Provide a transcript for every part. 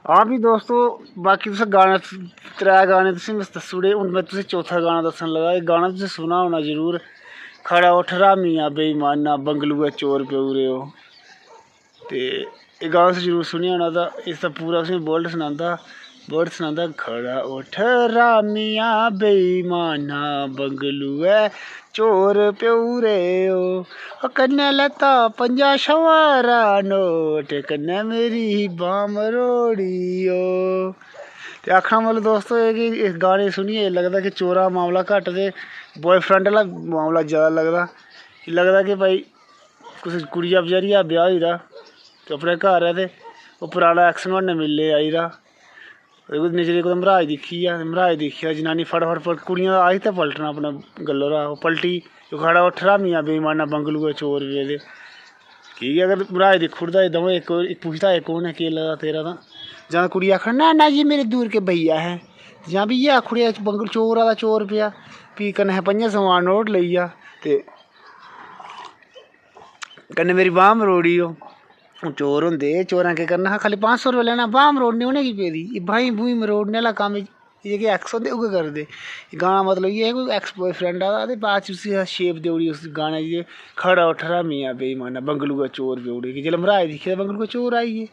हाँ भी दोस्तों बाकी तुसें गाने त्रै गाने तुसें मैं दस्सी ओड़े। हून मैं तुसें चौथा गाना दस्सन लगा। एह् गाना तुसें सुना होना जरूर। खड़ा उठ हरामिया बेईमाना बंगलुए चोर प्योरे ओ। ते एह् गाना तुसें जरूर सुनेआ होना। तां इसदा पूरा तुसें वर्ड सनांदा। वर्ड सनांदा खड़ा उठ हरामिया बेईमाना बंगलुए चोर प्योरे ओ। कन्नै लैता 50 शवारा नोट कन्नै मेरी बांह मरोड़ी ओ। ते आखना मतलब दोस्तों एह् कि इस गाने सुनियै लगदा कि चोरा दा मामला घट्ट ते बॉयफ्रेंड आह्ला मामला ज़्यादा लगदा। लगदा कि भाई कुसै कुड़िया बचैरिया दा ब्याह् होई दा ते अपने घर ऐ ते ओह् पराना एक्स नुहाड़े ने मिलने आई दा। इन्ने चिरे कुदै मरहाज दिक्खियै जनानी फटाफट कुड़ियां दा आहिस्ता पलटना अपने गल्लै रा ओह् पलटी खड़ा उठ हरामिया बेईमाना बंगलुए चोर पेदे। की के अगर मरहाज दिक्खी ओड़दा दमैं इक पुछदा इक कौन है केह् लगदा तेरा तां जां कुड़ी आखना ना ये मेरे दूर के भैया हैं जां भी इ'यै आखी ओड़ेआ बंगल चोरा दा चोर पेआ। फ्ही कन्नै 50 दा नोट लेई गेआ ते कन्नै मेरी बांह मरोड़ी ओ। हून चोर होंदे चोरें केह् करना हा खाल्ली 500 रपेआ लैना बांह मरोड़नी उ'नें केह् पेदी बाहीं बूहीं मरोड़ने आह्ला कम्म जेह्के एक्स होंदे उ'ऐ करदे। गाना मतलब इ'यै कोई एक्स बॉयफ्रेंड आ ते बाद च उसी शेप देई ओड़ी उस गाने दी खड़ा उठ हरामिया बेईमाना बंगलुए चोर पेई ओड़े कि जेल्लै मरहाज दिक्खे ते बंगलुए चोर आई गे।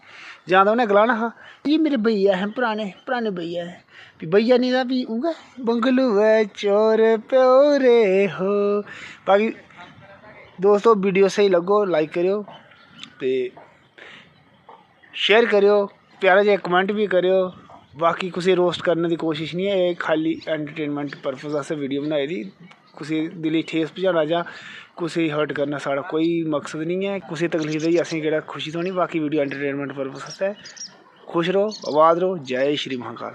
जां तां उ'नें गलाना हा ये मेरे भैया हैं पराने भैया हैं। फ्ही भैया निं तां फ्ही उ'ऐ बंगलुए चोर प्योरे हो। बाकी दोस्तों वीडियो स्हेई लग्गो लाइक करेओ ते शेयर करेओ प्यारा जेहा कमेंट बी करेओ। बाकी कुसै रोस्ट करने दी कोशिश निं ऐ खाल्ली एंटरटेनमेंट पर्पज आस्तै वीडियो बनाई दी। कुसै दिलै गी ठेस पजाना जां कुसै गी हर्ट करना साढ़ा कोई मकसद निं ऐ। कुसै गी तकलीफ देइयै असेंगी केह्ड़ा खुशी थ्होनी। बाकी वीडियो एंटरटेनमेंट पर्पज आस्तै खुश र'वो आबाद र'वो जय श्री महाकाल।